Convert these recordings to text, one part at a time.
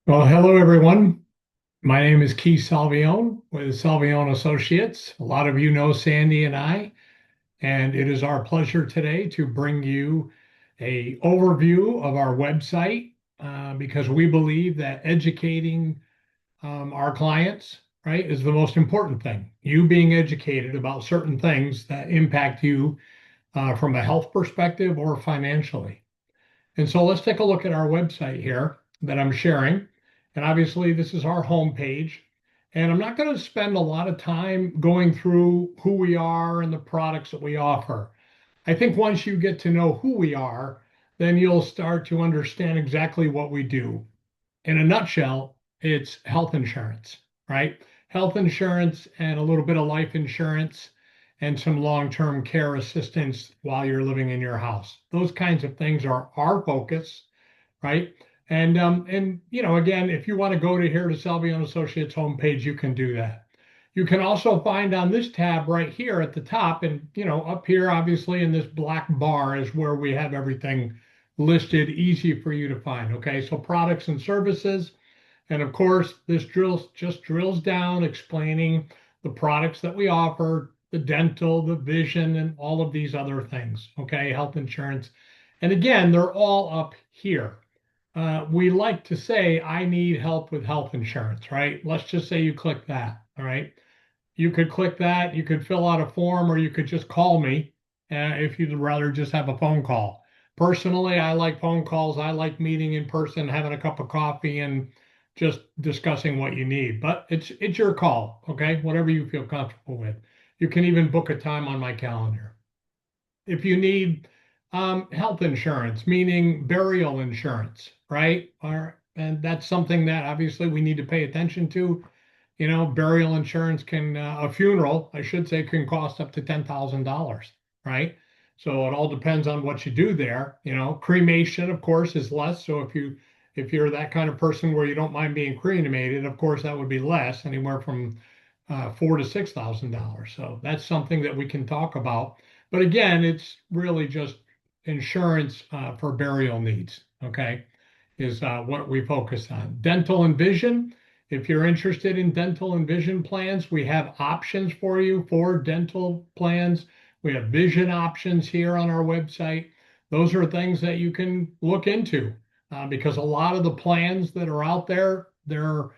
Well, hello everyone. My name is Keith Salvione with Salvione Associates. A lot of you know Sandy and I, and it is our pleasure today to bring you a overview of our website because we believe that educating our clients, right, is the most important thing. You being educated about certain things that impact you from a health perspective or financially. And so let's take a look at our website here that I'm sharing. And obviously, this is our homepage. And I'm not going to spend a lot of time going through who we are and the products that we offer. I think once you get to know who we are, then you'll start to understand exactly what we do. In a nutshell, it's health insurance, right? Health insurance and a little bit of life insurance and some long-term care assistance while you're living in your house. Those kinds of things are our focus, right? And again, if you want to go to here to Salvione Associates homepage, you can do that. You can also find on this tab right here at the top, and up here, obviously in this black bar is where we have everything listed, easy for you to find. Okay, so products and services, and of course, this drills down explaining the products that we offer, the dental, the vision, and all of these other things. Okay, health insurance. And again, they're all up here. We like to say, I need help with health insurance, right? Let's just say you click that. All right. You could click that, you could fill out a form, or you could just call me if you'd rather just have a phone call. Personally, I like phone calls. I like meeting in person, having a cup of coffee, and just discussing what you need. But it's your call, okay? Whatever you feel comfortable with. You can even book a time on my calendar. If you need health insurance, meaning burial insurance, right? And that's something that obviously we need to pay attention to. Burial insurance a funeral, I should say, can cost up to $10,000, right? So it all depends on what you do there. Cremation, of course, is less. So if you're that kind of person where you don't mind being cremated, of course, that would be less, anywhere from $4,000 to $6,000. So that's something that we can talk about. But again, it's really just insurance for burial needs. Okay, is what we focus on. Dental and vision. If you're interested in dental and vision plans, we have options for you for dental plans. We have vision options here on our website. Those are things that you can look into because a lot of the plans that are out there, their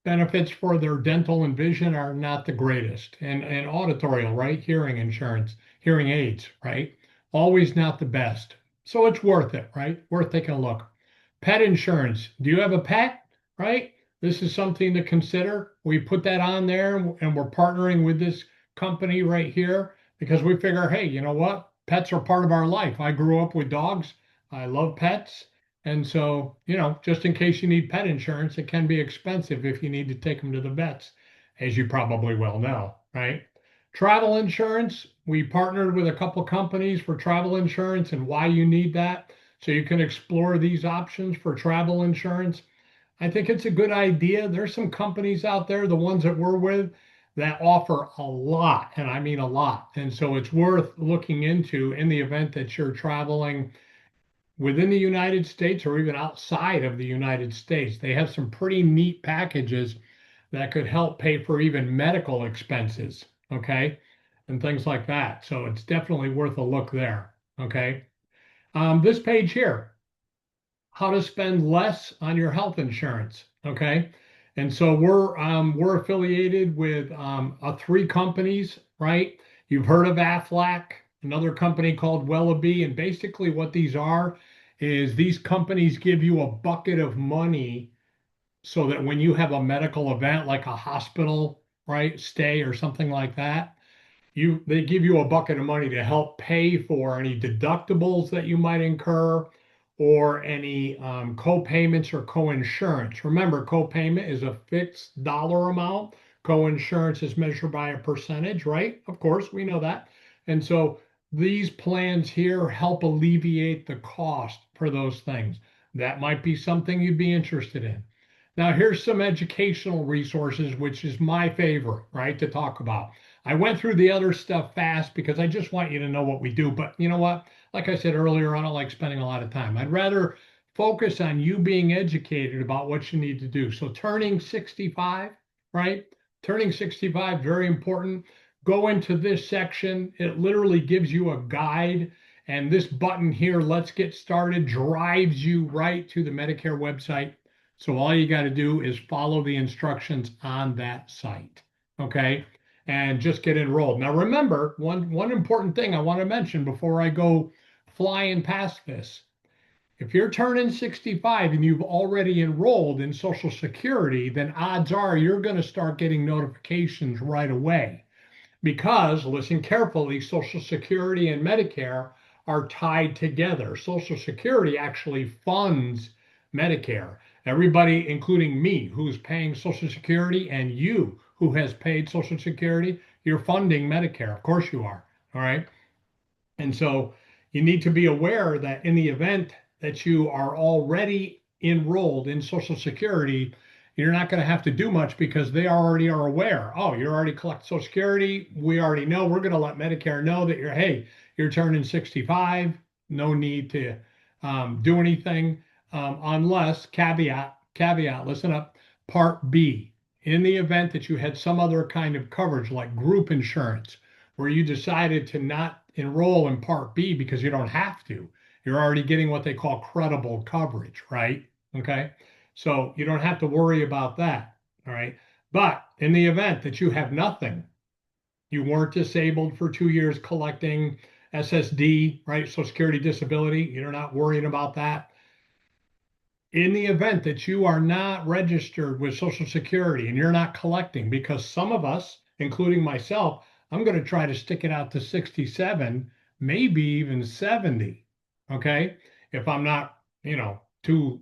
benefits for their dental and vision are not the greatest. And auditorial, right? Hearing insurance, hearing aids, right? Always not the best. So it's worth it, right? Worth taking a look. Pet insurance. Do you have a pet? Right? This is something to consider. We put that on there and we're partnering with this company right here because we figure, hey, you know what? Pets are part of our life. I grew up with dogs. I love pets. And so, just in case you need pet insurance, it can be expensive if you need to take them to the vets, as you probably well know, right? Travel insurance, we partnered with a couple companies for travel insurance and why you need that. So you can explore these options for travel insurance. I think it's a good idea. There's some companies out there, the ones that we're with, that offer a lot, and I mean a lot. And so it's worth looking into in the event that you're traveling within the United States or even outside of the United States. They have some pretty neat packages that could help pay for even medical expenses, okay, and things like that. So it's definitely worth a look there, okay. This page here, how to spend less on your health insurance. Okay. And so we're affiliated with three companies, right? You've heard of Aflac, another company called Wellaby, and basically what these are is these companies give you a bucket of money so that when you have a medical event like a hospital, right, stay or something like that, they give you a bucket of money to help pay for any deductibles that you might incur or any co-payments or co-insurance. Remember, co-payment is a fixed dollar amount. Co-insurance is measured by a percentage, right? Of course, we know that. And so these plans here help alleviate the cost for those things. That might be something you'd be interested in. Now, here's some educational resources, which is my favorite, right, to talk about. I went through the other stuff fast because I just want you to know what we do. But you know what? Like I said earlier, I don't like spending a lot of time. I'd rather focus on you being educated about what you need to do. So turning 65, right? Turning 65, very important. Go into this section. It literally gives you a guide. And this button here, let's get started, drives you right to the Medicare website. So all you got to do is follow the instructions on that site. Okay. And just get enrolled. Now remember, one important thing I want to mention before I go flying past this. If you're turning 65 and you've already enrolled in Social Security, then odds are you're going to start getting notifications right away. Because, listen carefully, Social Security and Medicare are tied together. Social Security actually funds Medicare. Everybody, including me, who's paying Social Security, and you who has paid Social Security, you're funding Medicare. Of course you are. All right. And so you need to be aware that in the event that you are already enrolled in Social Security, you're not going to have to do much because they already are aware. Oh, you're already collecting Social Security. We already know. We're going to let Medicare know that hey, you're turning 65. No need to do anything unless, caveat, listen up, Part B. In the event that you had some other kind of coverage like group insurance, where you decided to not enroll in Part B because you don't have to. You're already getting what they call credible coverage, right? Okay. So you don't have to worry about that. All right. But in the event that you have nothing, you weren't disabled for 2 years collecting SSD, right? Social Security disability, you're not worrying about that. In the event that you are not registered with Social Security and you're not collecting, because some of us, including myself, I'm going to try to stick it out to 67, maybe even 70. Okay. If I'm not, too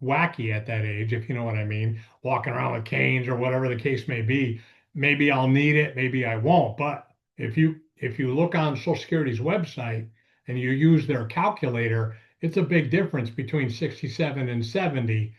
wacky at that age, if you know what I mean, walking around with canes or whatever the case may be, maybe I'll need it, maybe I won't. But if you look on Social Security's website and you use their calculator, it's a big difference between 67 and 70.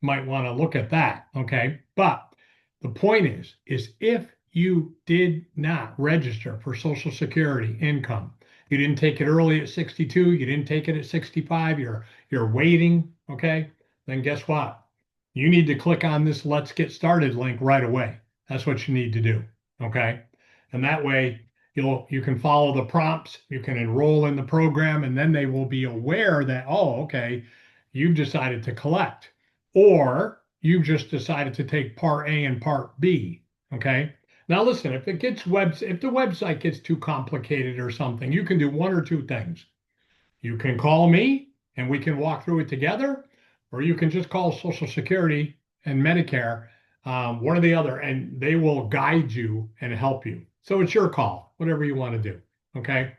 Might want to look at that. Okay. But the point is if you did not register for Social Security income, you didn't take it early at 62, you didn't take it at 65, you're waiting, okay? Then guess what? You need to click on this Let's Get Started link right away. That's what you need to do. Okay. And that way you can follow the prompts, you can enroll in the program, and then they will be aware that, oh, okay, you've decided to collect, or you've just decided to take part A and part B. Okay. Now listen, if the website gets too complicated or something, you can do one or two things. You can call me and we can walk through it together, or you can just call Social Security and Medicare, one or the other, and they will guide you and help you. So it's your call, whatever you want to do. Okay.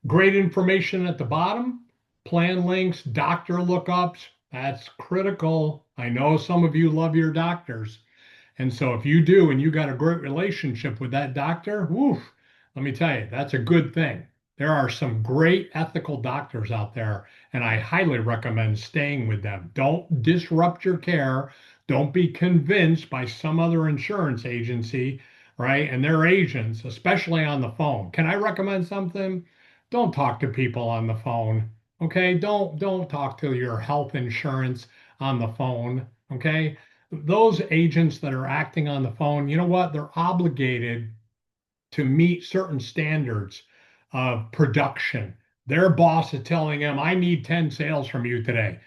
Great information at the bottom, plan links, doctor lookups. That's critical. I know some of you love your doctors. And so if you do and you got a great relationship with that doctor, woof, let me tell you, that's a good thing. There are some great ethical doctors out there, and I highly recommend staying with them. Don't disrupt your care. Don't be convinced by some other insurance agency, right? And their agents, especially on the phone. Can I recommend something? Don't talk to people on the phone. Okay? Don't talk to your health insurance on the phone. Okay? Those agents that are acting on the phone, you know what? They're obligated to meet certain standards of production. Their boss is telling them, I need 10 sales from you today.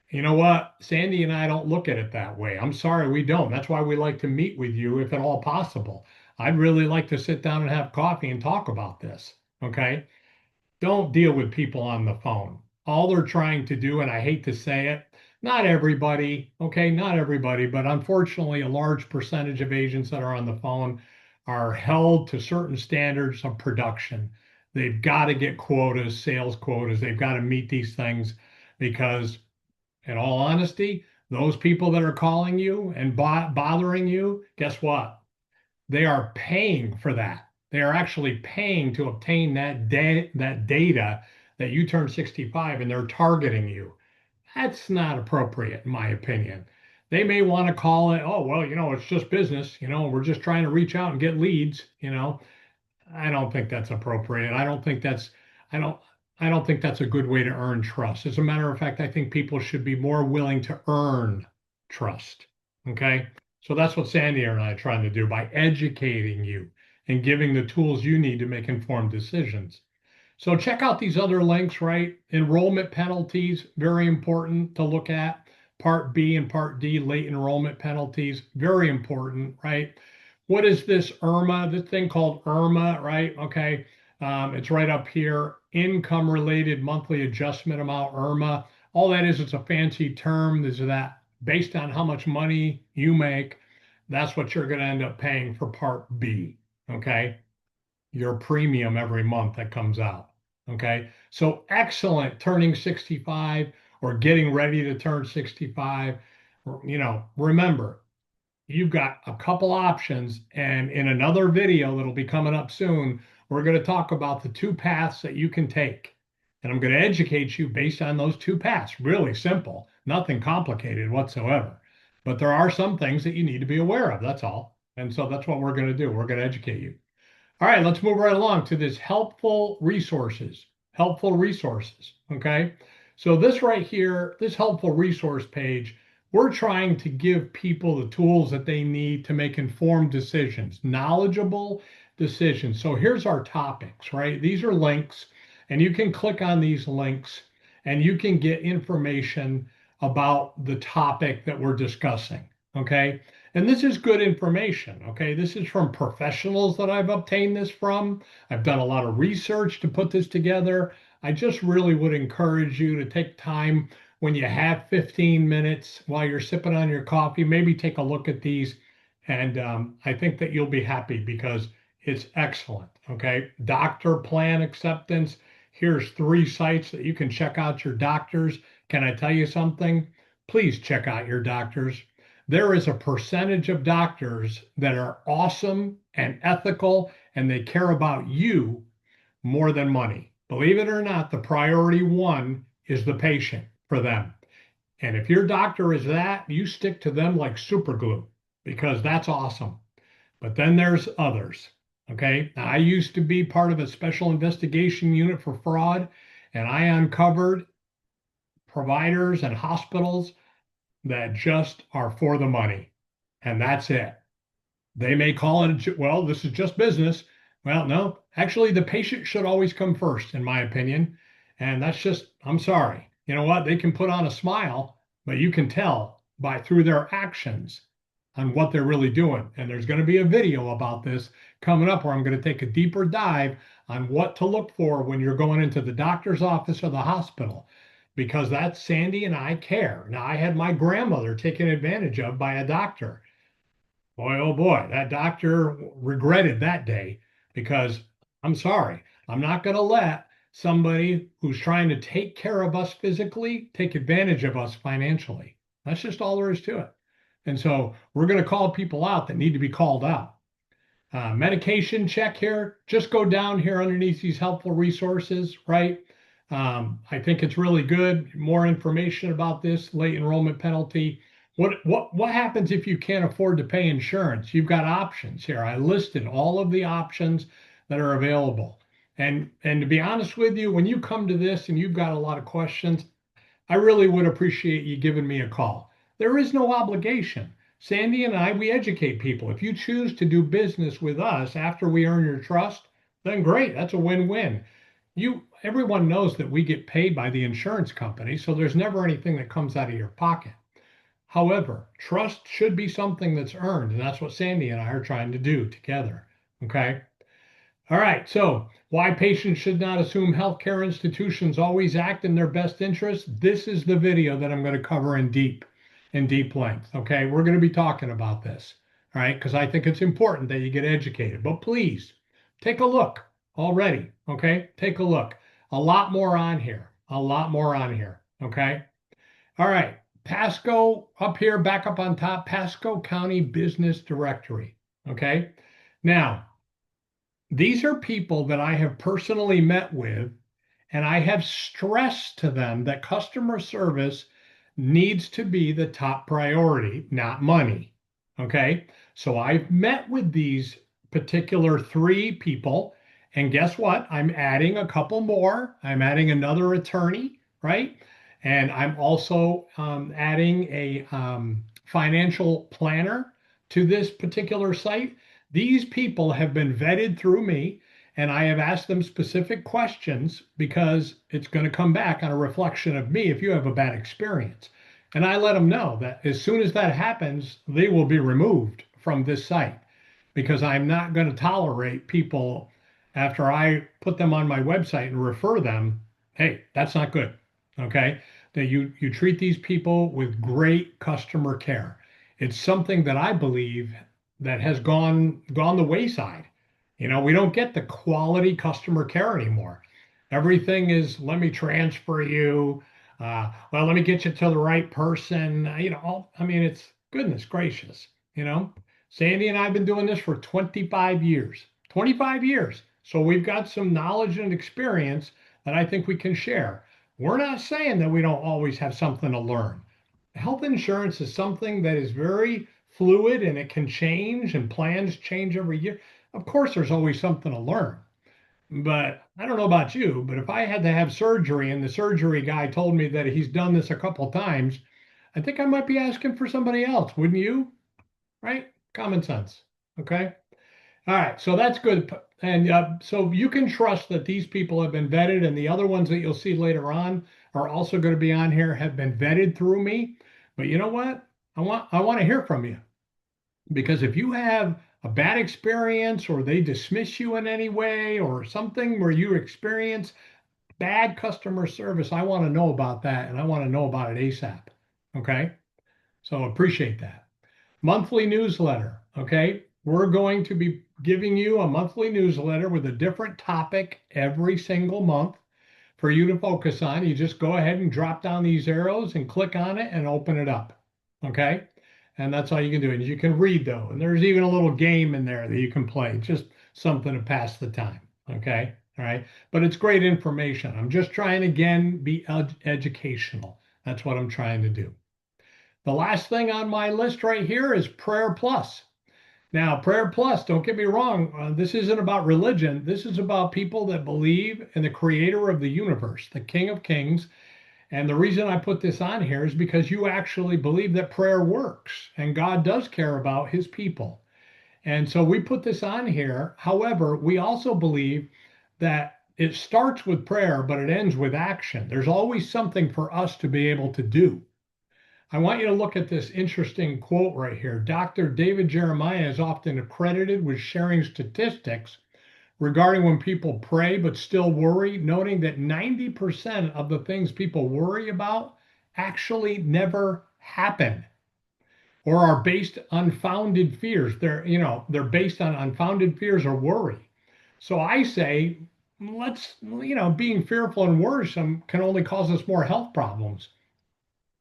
You know what? Sandy and I don't look at it that way. I'm sorry, we don't. That's why we like to meet with you if at all possible. I'd really like to sit down and have coffee and talk about this. Okay. Don't deal with people on the phone. All they're trying to do, and I hate to say it, not everybody, okay, not everybody, but unfortunately, a large percentage of agents that are on the phone are held to certain standards of production. They've got to get quotas, sales quotas. They've got to meet these things because, in all honesty, those people that are calling you and bothering you, guess what? They are paying for that. They are actually paying to obtain that data that you turn 65 and they're targeting you. That's not appropriate, in my opinion. They may want to call it, oh, well, it's just business. We're just trying to reach out and get leads. I don't think that's appropriate. I don't think that's, I don't, I don't think that's a good way to earn trust. As a matter of fact, I think people should be more willing to earn trust. Okay. So that's what Sandy and I are trying to do by educating you and giving the tools you need to make informed decisions. So check out these other links, right? Enrollment penalties, very important to look at. Part B and Part D, late enrollment penalties, very important, right? What is this IRMA, this thing called IRMA, right? Okay. It's right up here. Income related monthly adjustment amount, IRMA. All that is, it's a fancy term. Is that based on how much money you make, that's what you're going to end up paying for Part B. Okay. Your premium every month that comes out. Okay. So excellent turning 65 or getting ready to turn 65. Remember, you've got a couple options. And in another video that'll be coming up soon, we're going to talk about the two paths that you can take. And I'm going to educate you based on those two paths. Really simple, nothing complicated whatsoever. But there are some things that you need to be aware of. That's all. And so that's what we're going to do. We're going to educate you. All right, let's move right along to this helpful resources. Helpful resources. Okay. So this right here, this helpful resource page, we're trying to give people the tools that they need to make informed decisions, knowledgeable decisions. So here's our topics, right? These are links, and you can click on these links and you can get information about the topic that we're discussing. Okay. And this is good information. Okay. This is from professionals that I've obtained this from. I've done a lot of research to put this together. I just really would encourage you to take time when you have 15 minutes while you're sipping on your coffee, maybe take a look at these. And I think that you'll be happy because it's excellent. Okay. Doctor plan acceptance. Here's 3 sites that you can check out your doctors. Can I tell you something? Please check out your doctors. There is a percentage of doctors that are awesome and ethical, and they care about you more than money. Believe it or not, the priority one is the patient for them. And if your doctor is that, you stick to them like super glue because that's awesome. But then there's others. Okay. Now, I used to be part of a special investigation unit for fraud, and I uncovered providers and hospitals that just are for the money. And that's it. They may call it, well, this is just business. Well, no, actually, the patient should always come first, in my opinion. And that's just, I'm sorry. You know what? They can put on a smile, but you can tell by through their actions on what they're really doing. And there's going to be a video about this coming up where I'm going to take a deeper dive on what to look for when you're going into the doctor's office or the hospital, because that's Sandy and I care. Now, I had my grandmother taken advantage of by a doctor. Boy, oh boy, that doctor regretted that day because I'm sorry, I'm not going to let somebody who's trying to take care of us physically take advantage of us financially. That's just all there is to it. And so we're going to call people out that need to be called out. Medication check here, just go down here underneath these helpful resources, right? I think it's really good. More information about this late enrollment penalty. What happens if you can't afford to pay insurance? You've got options here. I listed all of the options that are available. And to be honest with you, when you come to this and you've got a lot of questions, I really would appreciate you giving me a call. There is no obligation. Sandy and I, we educate people. If you choose to do business with us after we earn your trust, then great. That's a win-win. Everyone knows that we get paid by the insurance company, so there's never anything that comes out of your pocket. However, trust should be something that's earned, and that's what Sandy and I are trying to do together. Okay. All right. So, why patients should not assume healthcare institutions always act in their best interest. This is the video that I'm going to cover in deep length. Okay. We're going to be talking about this. All right. Because I think it's important that you get educated. But please take a look already. Okay. Take a look. A lot more on here. A lot more on here. Okay. All right. Pasco up here, back up on top, Pasco County Business Directory. Okay. Now, these are people that I have personally met with, and I have stressed to them that customer service needs to be the top priority, not money. Okay. So I've met with these particular 3 people, And guess what? I'm adding a couple more. I'm adding another attorney, right? And I'm also adding a financial planner to this particular site. These people have been vetted through me, and I have asked them specific questions because it's going to come back on a reflection of me if you have a bad experience. And I let them know that as soon as that happens, they will be removed from this site because I'm not going to tolerate people after I put them on my website and refer them. Hey, that's not good. Okay. That you treat these people with great customer care. It's something that I believe that has gone the wayside. We don't get the quality customer care anymore. Everything is let me transfer you. Well, let me get you to the right person. I mean, it's goodness gracious. You know, Sandy and I have been doing this for 25 years. 25 years. So we've got some knowledge and experience that I think we can share. We're not saying that we don't always have something to learn. Health insurance is something that is very fluid and it can change and plans change every year. Of course, there's always something to learn. But I don't know about you, but if I had to have surgery and the surgery guy told me that he's done this a couple times, I think I might be asking for somebody else, wouldn't you? Right? Common sense. Okay. All right. So that's good. And so you can trust that these people have been vetted, and the other ones that you'll see later on are also going to be on here have been vetted through me. But you know what? I want to hear from you because if you have a bad experience or they dismiss you in any way or something where you experience bad customer service, I want to know about that and I want to know about it ASAP. Okay. So appreciate that. Monthly newsletter. Okay. We're going to be giving you a monthly newsletter with a different topic every single month for you to focus on. You just go ahead and drop down these arrows and click on it and open it up. Okay. And that's all you can do. And you can read though. And there's even a little game in there that you can play, just something to pass the time. Okay. All right. But it's great information. I'm just trying again be educational. That's what I'm trying to do. The last thing on my list right here is Prayer Plus. Now, Prayer Plus, don't get me wrong, this isn't about religion. This is about people that believe in the creator of the universe, the King of Kings. And the reason I put this on here is because you actually believe that prayer works and God does care about his people. And so we put this on here. However, we also believe that it starts with prayer, but it ends with action. There's always something for us to be able to do. I want you to look at this interesting quote right here. Dr. David Jeremiah is often accredited with sharing statistics regarding when people pray but still worry, noting that 90% of the things people worry about actually never happen or are based on unfounded fears. They're based on unfounded fears or worry. So I say, being fearful and worrisome can only cause us more health problems.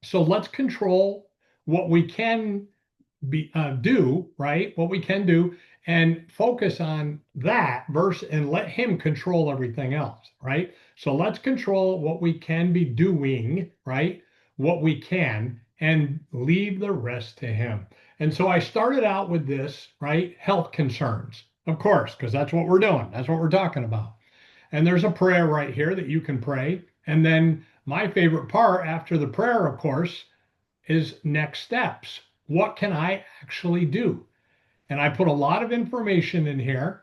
So let's control what we can do, right? What we can do and focus on that verse and let him control everything else, right? So let's control what we can be doing, right? What we can and leave the rest to him. And so I started out with this, right? Health concerns, of course, because that's what we're doing. That's what we're talking about. And there's a prayer right here that you can pray. And then my favorite part after the prayer, of course, is next steps. What can I actually do? And I put a lot of information in here.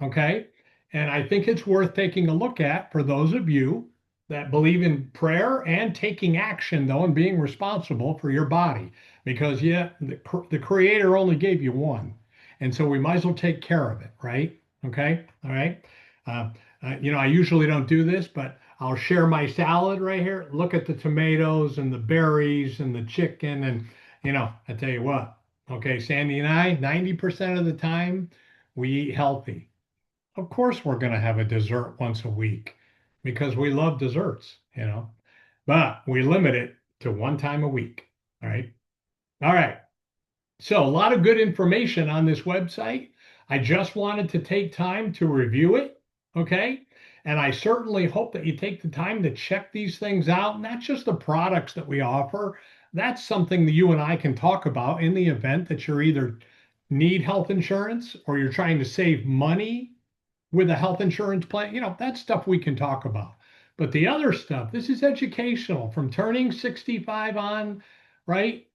Okay. And I think it's worth taking a look at for those of you that believe in prayer and taking action, though, and being responsible for your body. Because, yeah, the Creator only gave you one. And so we might as well take care of it, right? Okay. All right. Uh, I usually don't do this, but I'll share my salad right here. Look at the tomatoes and the berries and the chicken. And, I tell you what, okay, Sandy and I, 90% of the time, we eat healthy. Of course, we're going to have a dessert once a week because we love desserts, but we limit it to one time a week. All right. All right. So, a lot of good information on this website. I just wanted to take time to review it. Okay. And I certainly hope that you take the time to check these things out, not just the products that we offer. That's something that you and I can talk about in the event that you're either need health insurance or you're trying to save money with a health insurance plan, that stuff we can talk about. But the other stuff, this is educational from turning 65 on, right?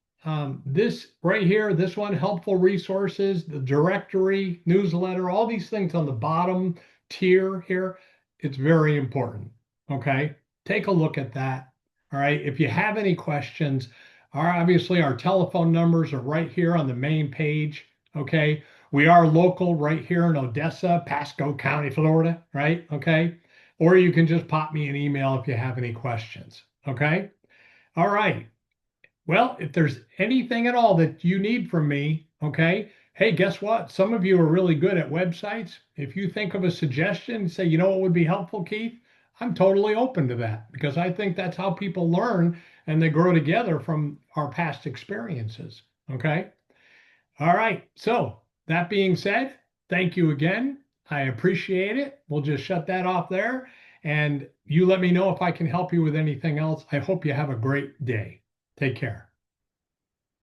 This right here, this one, helpful resources, the directory, newsletter, all these things on the bottom tier here, it's very important. Okay. Take a look at that. All right. If you have any questions, obviously our telephone numbers are right here on the main page. Okay. We are local right here in Odessa, Pasco County, Florida, right? Okay. Or you can just pop me an email if you have any questions. Okay. All right. Well, if there's anything at all that you need from me, okay, hey, guess what? Some of you are really good at websites. If you think of a suggestion, say, what would be helpful, Keith? I'm totally open to that because I think that's how people learn and they grow together from our past experiences. Okay. All right. So, that being said, thank you again. I appreciate it. We'll just shut that off there. And you let me know if I can help you with anything else. I hope you have a great day. Take care.